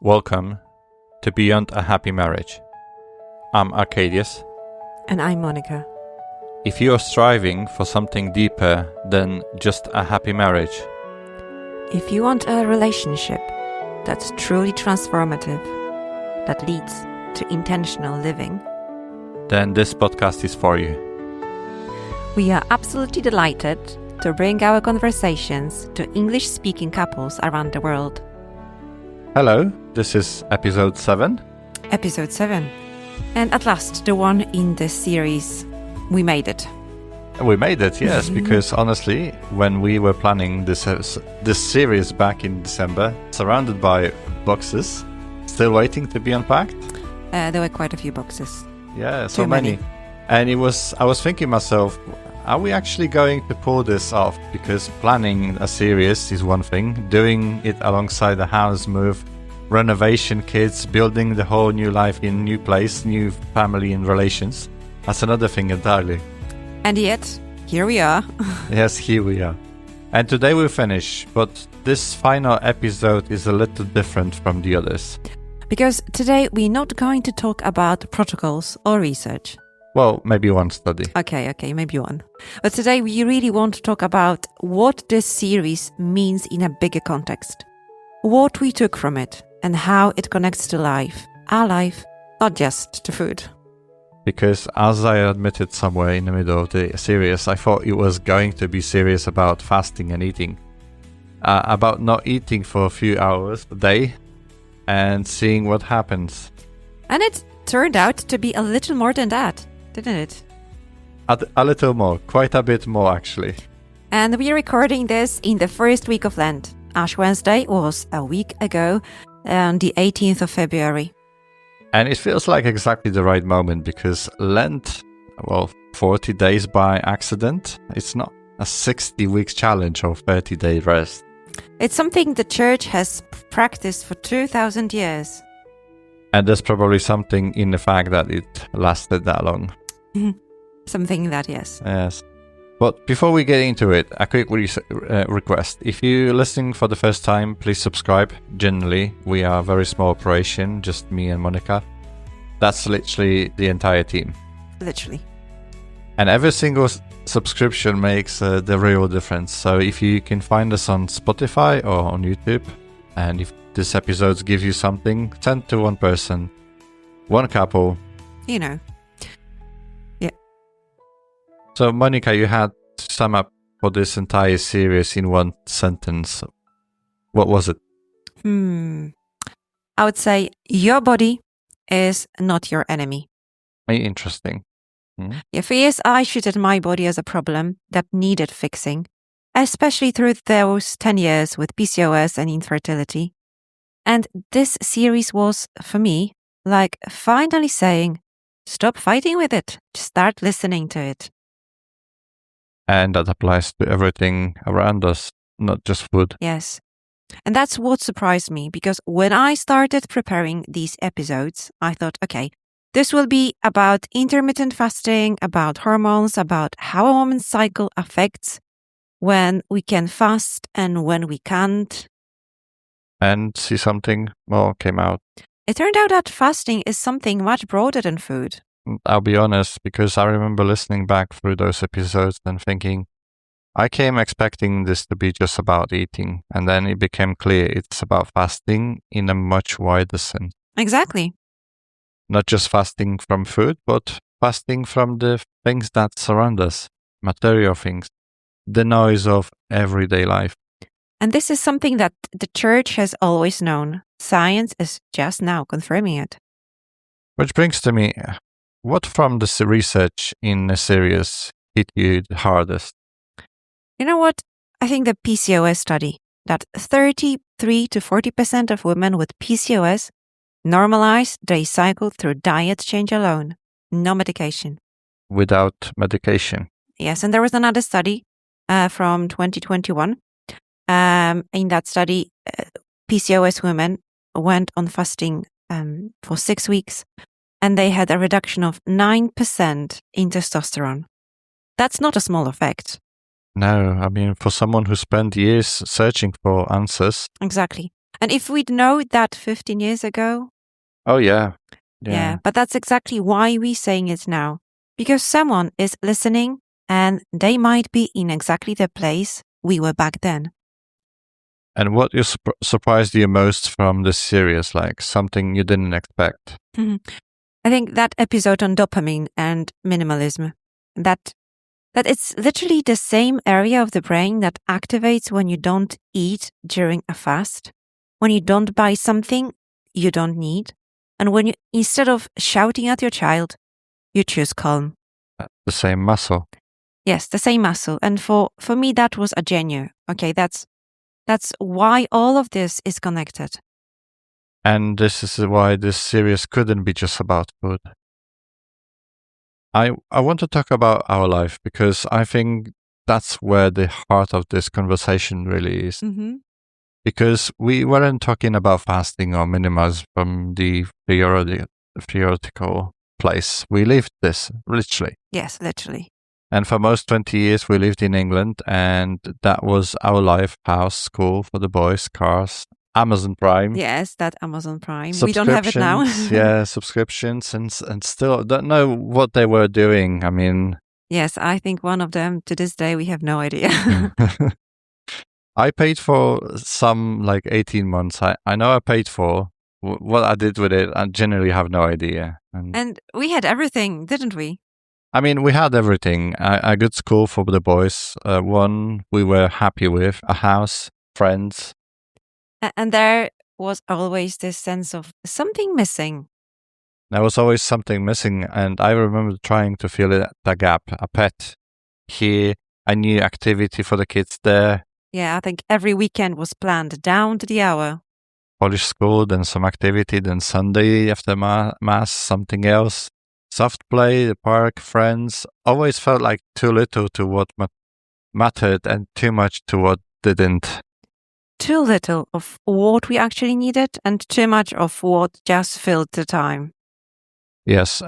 Welcome to Beyond a Happy Marriage. I'm Arcadius. And I'm Monica. If you are striving for something deeper than just a happy marriage, if you want a relationship that's truly transformative, that leads to intentional living, then this podcast is for you. We are absolutely delighted to bring our conversations to English-speaking couples around the world. Hello, this is episode 7. Episode 7. And at last, the one in this series. We made it. We made it, yes, because honestly, when we were planning this series back in December, surrounded by boxes, still waiting to be unpacked. There were quite a few boxes. Yeah, so many. And I was thinking myself, are we actually going to pull this off? Because planning a series is one thing, doing it alongside the house move, renovation, kids, building the whole new life in new place, new family and relations, that's another thing entirely. And yet, here we are. Yes, here we are. And today we'll finish, but this final episode is a little different from the others. Because today we're not going to talk about protocols or research. Well, maybe one study. Okay, maybe one. But today we really want to talk about what this series means in a bigger context. What we took from it and how it connects to life. Our life, not just to food. Because as I admitted somewhere in the middle of the series, I thought it was going to be serious about fasting and eating. About not eating for a few hours a day and seeing what happens. And it turned out to be a little more than that, didn't it? A little more, quite a bit more actually. And we're recording this in the first week of Lent. Ash Wednesday was a week ago, on the 18th of February. And it feels like exactly the right moment because Lent, 40 days by accident. It's not a 60 weeks challenge or 30-day rest. It's something the church has practiced for 2,000 years. And there's probably something in the fact that it lasted that long. Something that, yes. Yes. But before we get into it, a quick request. If you're listening for the first time, please subscribe. Generally, we are a very small operation, just me and Monica. That's literally the entire team. Literally. And every single subscription makes the real difference. So if you can find us on Spotify or on YouTube, and if this episode gives you something, send to one person, one couple. You know. Yeah. So, Monica, you had to sum up for this entire series in one sentence. What was it? I would say your body is not your enemy. Interesting. Yeah, for years, I treated my body as a problem that needed fixing, especially through those 10 years with PCOS and infertility. And this series was, for me, like finally saying, stop fighting with it. Just start listening to it. And that applies to everything around us, not just food. Yes. And that's what surprised me, because when I started preparing these episodes, I thought, okay, this will be about intermittent fasting, about hormones, about how a woman's cycle affects when we can fast and when we can't. And see something more came out. It turned out that fasting is something much broader than food. I'll be honest, because I remember listening back through those episodes and thinking, I came expecting this to be just about eating, and then it became clear it's about fasting in a much wider sense. Exactly. Not just fasting from food, but fasting from the things that surround us, material things, the noise of everyday life. And this is something that the church has always known. Science is just now confirming it. Which brings to me, what from this research in the series hit you the hardest? You know what? I think the PCOS study, that 33 to 40% of women with PCOS normalize their cycle through diet change alone, no medication. Without medication? Yes, and there was another study from 2021. In that study, PCOS women went on fasting for 6 weeks, and they had a reduction of 9% in testosterone. That's not a small effect. No, I mean, for someone who spent years searching for answers. Exactly. And if we'd known that 15 years ago, Oh, yeah. yeah, but that's exactly why we're saying it now. Because someone is listening and they might be in exactly the place we were back then. And what surprised you most from this series? Like something you didn't expect? I think that episode on dopamine and minimalism, that it's literally the same area of the brain that activates when you don't eat during a fast, when you don't buy something you don't need, and when you, instead of shouting at your child, you choose calm. The same muscle. Yes, the same muscle. And for me, that was a genuine. Okay, that's why all of this is connected. And this is why this series couldn't be just about food. I want to talk about our life because I think that's where the heart of this conversation really is. Mm-hmm. Because we weren't talking about fasting or minimalism from the theoretical place. We lived this, literally. Yes, literally. And for most 20 years, we lived in England, and that was our life, house, school for the boys, cars, Amazon Prime. Yes, that Amazon Prime. We don't have it now. Yeah, subscriptions, and still don't know what they were doing. I mean... Yes, I think one of them, to this day, we have no idea. I paid for some, like 18 months. I know I paid for. What I did with it, I generally have no idea. And we had everything, didn't we? I mean, we had everything. A good school for the boys, one we were happy with, a house, friends. And there was always this sense of something missing. There was always something missing, and I remember trying to fill the gap. A pet here, a new activity for the kids there. Yeah, I think every weekend was planned down to the hour. Polish school, then some activity, then Sunday after Mass, something else. Soft play, the park, friends. Always felt like too little to what mattered and too much to what didn't. Too little of what we actually needed and too much of what just filled the time. Yes,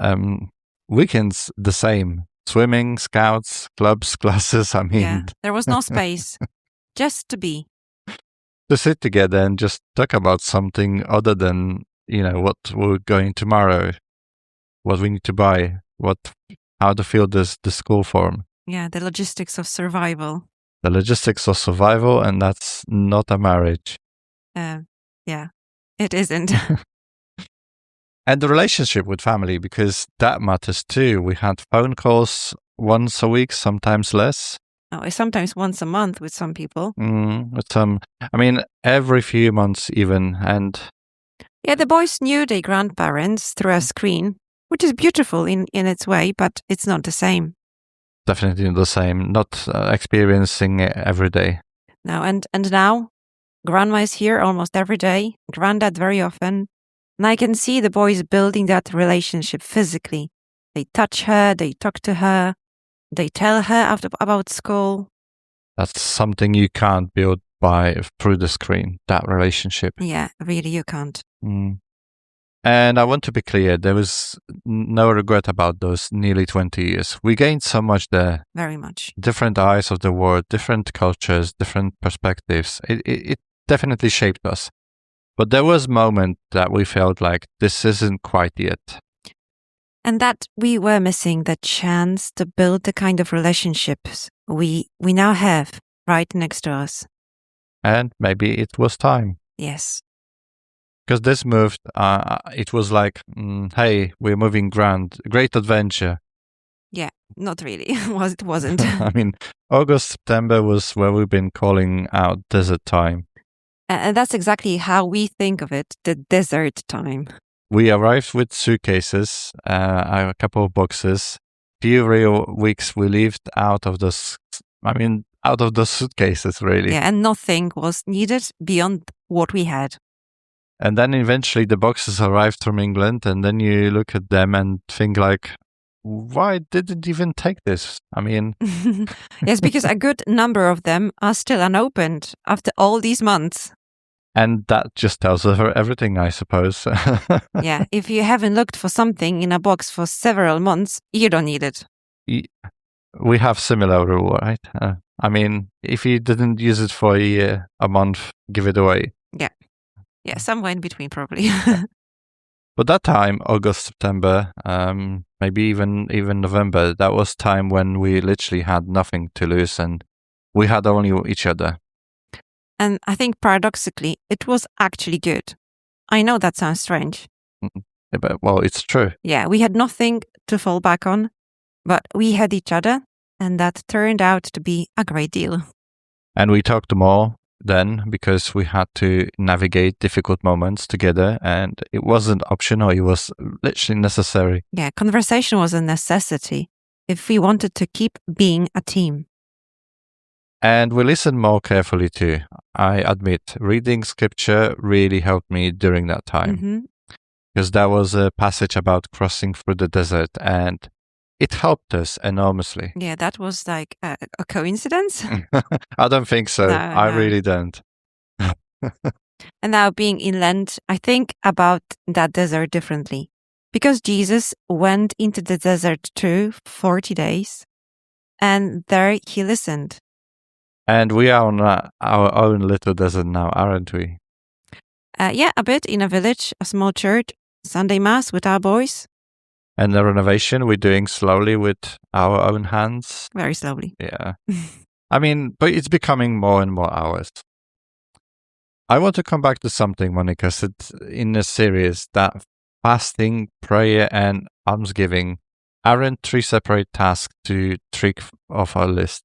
weekends the same. Swimming, scouts, clubs, classes, I mean... Yeah, there was no space. Just to be. To sit together and just talk about something other than, what we're going tomorrow, what we need to buy, how to fill the school form. Yeah, the logistics of survival. The logistics of survival, and that's not a marriage. Yeah, it isn't. And the relationship with family, because that matters too. We had phone calls once a week, sometimes less. Oh, sometimes once a month with some people. Every few months even. And yeah, the boys knew their grandparents through a screen, which is beautiful in its way, but it's not the same. Definitely not the same. Not experiencing it every day. No, and now, grandma is here almost every day, granddad very often, and I can see the boys building that relationship physically. They touch her, they talk to her, they tell her about school. That's something you can't build through the screen, that relationship. Yeah, really, you can't. And I want to be clear, there was no regret about those nearly 20 years. We gained so much there. Very much. Different eyes of the world, different cultures, different perspectives. It definitely shaped us. But there was a moment that we felt like this isn't quite yet. And that we were missing the chance to build the kind of relationships we now have right next to us. And maybe it was time. Yes. Because this moved, it was like, hey, we're moving great adventure. Yeah, not really. It wasn't. August, September was where we've been calling out desert time. And that's exactly how we think of it, the desert time. We arrived with suitcases, a couple of boxes. Few real weeks we lived out of the suitcases, really. Yeah, and nothing was needed beyond what we had. And then eventually the boxes arrived from England, and then you look at them and think like, why did it even take this? Yes, because a good number of them are still unopened after all these months. And that just tells us everything, I suppose. Yeah, if you haven't looked for something in a box for several months, you don't need it. We have similar rule, right? If you didn't use it for a year, a month, give it away. Yeah. Yeah, somewhere in between, probably. But that time, August, September, maybe even November, that was time when we literally had nothing to lose and we had only each other. And I think paradoxically, it was actually good. I know that sounds strange. Yeah, but, well, it's true. Yeah, we had nothing to fall back on, but we had each other, and that turned out to be a great deal. And we talked more then because we had to navigate difficult moments together, and it wasn't optional, it was literally necessary. Yeah, conversation was a necessity if we wanted to keep being a team. And we listened more carefully too. I admit, reading scripture really helped me during that time. Because there was a passage about crossing through the desert and it helped us enormously. Yeah, that was like a coincidence. I don't think so. No, I really don't. And now being in Lent, I think about that desert differently. Because Jesus went into the desert too, 40 days, and there he listened. And we are on our own little desert now, aren't we? Yeah, a bit in a village, a small church, Sunday Mass with our boys. And the renovation we're doing slowly with our own hands. Very slowly. Yeah. I mean, but it's becoming more and more ours. I want to come back to something Monica said in the series that fasting, prayer, and almsgiving aren't three separate tasks to trick off our list.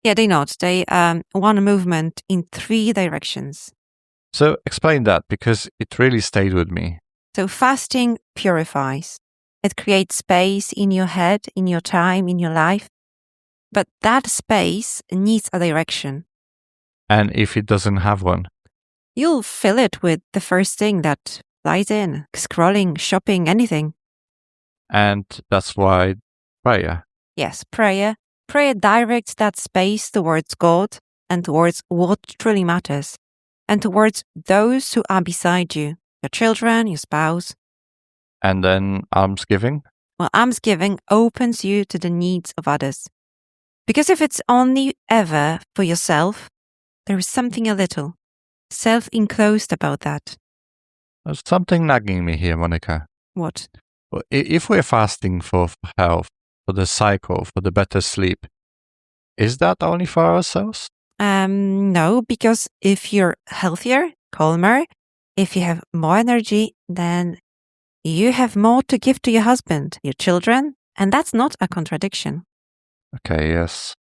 Yeah, they're not. They one movement in three directions. So explain that because it really stayed with me. So fasting purifies. It creates space in your head, in your time, in your life. But that space needs a direction. And if it doesn't have one? You'll fill it with the first thing that flies in, scrolling, shopping, anything. And that's why prayer. Yes, prayer. Prayer directs that space towards God and towards what truly matters, and towards those who are beside you, your children, your spouse. And then almsgiving? Well, almsgiving opens you to the needs of others. Because if it's only ever for yourself, there is something a little self-enclosed about that. There's something nagging me here, Monica. What? Well, if we're fasting for health, for the cycle, for the better sleep, is that only for ourselves? No, because if you're healthier, calmer, if you have more energy, then you have more to give to your husband, your children, and that's not a contradiction. Okay, yes.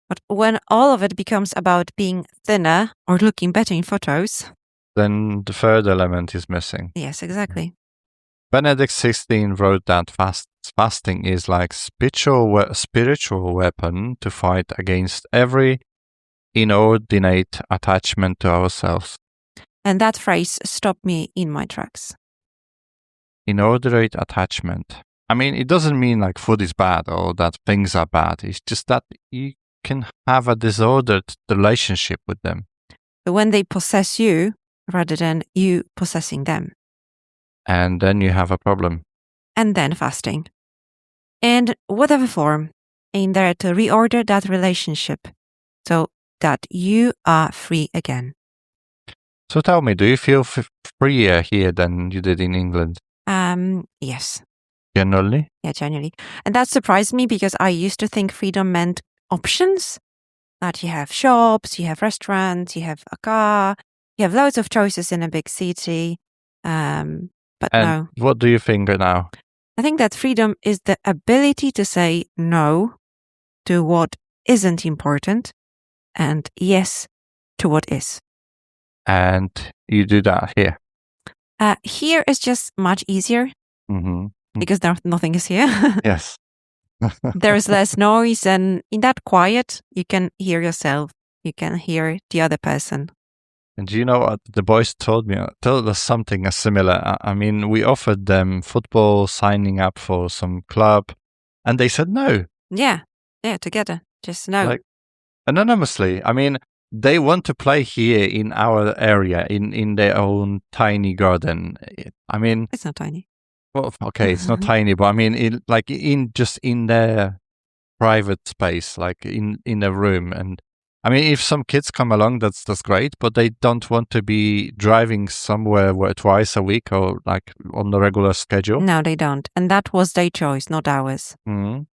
But when all of it becomes about being thinner or looking better in photos, then the third element is missing. yes, exactly. Benedict XVI wrote that fasting is like spiritual weapon to fight against every inordinate attachment to ourselves. And that phrase stopped me in my tracks. Inordinate attachment. I mean, it doesn't mean like food is bad or that things are bad. It's just that you can have a disordered relationship with them. So when they possess you rather than you possessing them. And then you have a problem. And then fasting. In whatever form, in there to reorder that relationship so that you are free again. So tell me, do you feel freer here than you did in England? Yes. Generally? Yeah, generally. And that surprised me because I used to think freedom meant options. That you have shops, you have restaurants, you have a car, you have loads of choices in a big city. But no. What do you think now? I think that freedom is the ability to say no to what isn't important and yes to what is. And you do that here? Here is just much easier because nothing is here. Yes. There is less noise, and in that quiet, you can hear yourself. You can hear the other person. And do you know what the boys told us something similar? I mean, we offered them football, signing up for some club, and they said no. Yeah, together, just no. Like, anonymously. I mean, they want to play here in our area, in their own tiny garden. I mean, it's not tiny. Well, okay, it's not tiny, but I mean, in their private space, like in a room, and I mean, if some kids come along, that's great, but they don't want to be driving somewhere twice a week or like on the regular schedule. No, they don't. And that was their choice, not ours. Mm.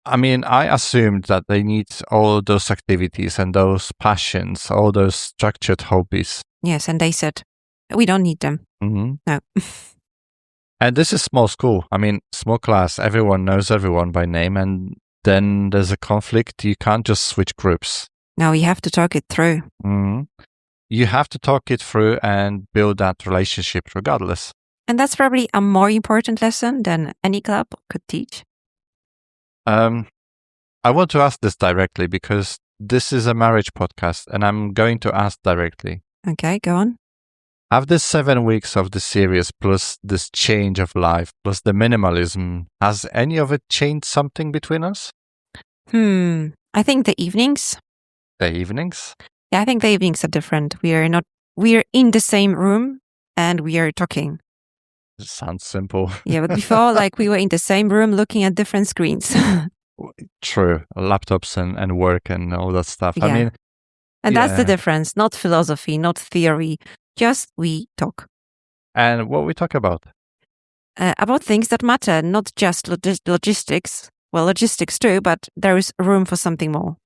I mean, I assumed that they need all those activities and those passions, all those structured hobbies. Yes, and they said, we don't need them. Mm-hmm. No. And this is small school. I mean, small class, everyone knows everyone by name, and then there's a conflict. You can't just switch groups. No, you have to talk it through. Mm-hmm. You have to talk it through and build that relationship regardless. And that's probably a more important lesson than any club could teach. I want to ask this directly because this is a marriage podcast and I'm going to ask directly. Okay, go on. Have this 7 weeks of the series plus this change of life plus the minimalism, has any of it changed something between us? I think the evenings. The evenings? Yeah, I think the evenings are different. We're in the same room and we are talking. It sounds simple. Yeah, but before, like we were in the same room looking at different screens. True. Laptops and work and all that stuff. Yeah. I mean, and that's the difference. Not philosophy, not theory. Just we talk. And what we talk about? About things that matter, not just logistics. Well, logistics too, but there is room for something more.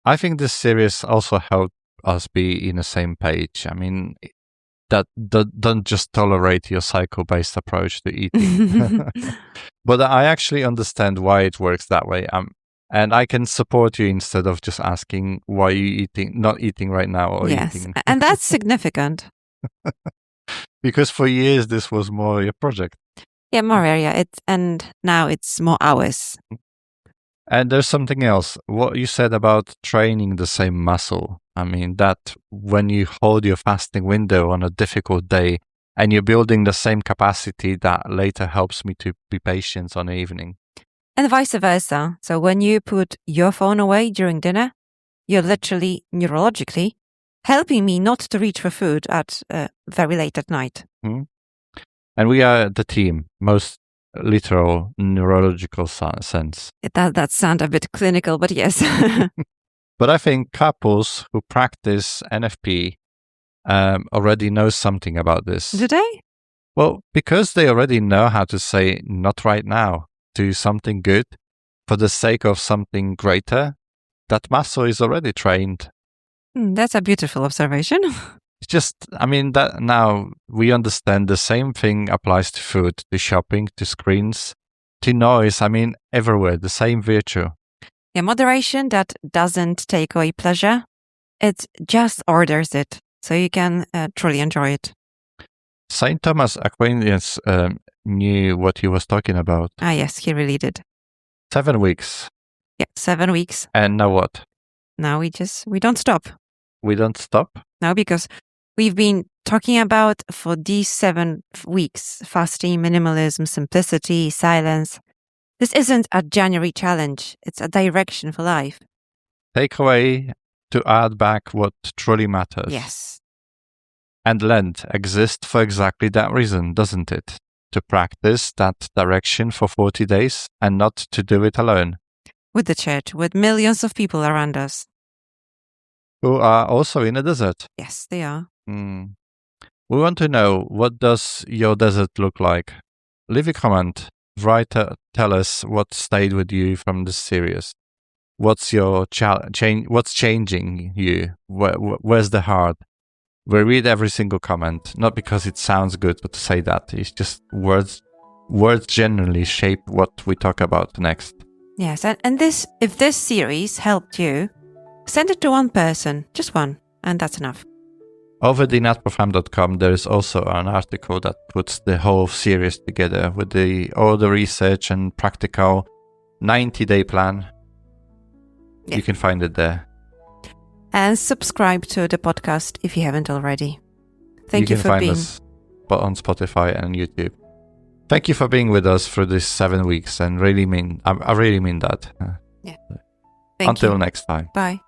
I think this series also helped us be in the same page. I mean, that don't just tolerate your cycle-based approach to eating. But I actually understand why it works that way. And I can support you instead of just asking why you not eating right now or eating. And that's significant. Because for years this was more your project. Yeah, more area. And now it's more hours. And there's something else. What you said about training the same muscle. I mean, that when you hold your fasting window on a difficult day and you're building the same capacity, that later helps me to be patient on the evening. And vice versa. So when you put your phone away during dinner, you're literally, neurologically, helping me not to reach for food at very late at night. And we are the team, most literal neurological sense. That sounds a bit clinical, but yes. But I think couples who practice NFP already know something about this. Do they? Well, because they already know how to say not right now, do something good for the sake of something greater, that muscle is already trained. That's a beautiful observation. It's just, I mean, that now we understand the same thing applies to food, to shopping, to screens, to noise. I mean, everywhere, the same virtue. Yeah, moderation that doesn't take away pleasure. It just orders it so you can truly enjoy it. St. Thomas Aquinas knew what he was talking about. Ah, yes, he really did. 7 weeks. Yeah, 7 weeks. And now what? Now we don't stop. We don't stop? No, because we've been talking about for these 7 weeks, fasting, minimalism, simplicity, silence. This isn't a January challenge. It's a direction for life. Take away to add back what truly matters. Yes. And Lent exists for exactly that reason, doesn't it? To practice that direction for 40 days and not to do it alone. With the church, with millions of people around us. Who are also in a desert. Yes, they are. We want to know, what does your desert look like? Leave a comment. Tell us what stayed with you from this series. What's your what's changing you? Where's the heart? We read every single comment, not because it sounds good, but to say that. It's just words. Words generally shape what we talk about next. Yes, and if this series helped you, send it to one person, just one, and that's enough. Over thenatprogram.com, there is also an article that puts the whole series together with all the research and practical 90-day plan. Yeah. You can find it there. And subscribe to the podcast if you haven't already. Thank you for being. You can find us on Spotify and YouTube. Thank you for being with us for these 7 weeks, and I really mean that. Yeah. Until next time. Bye.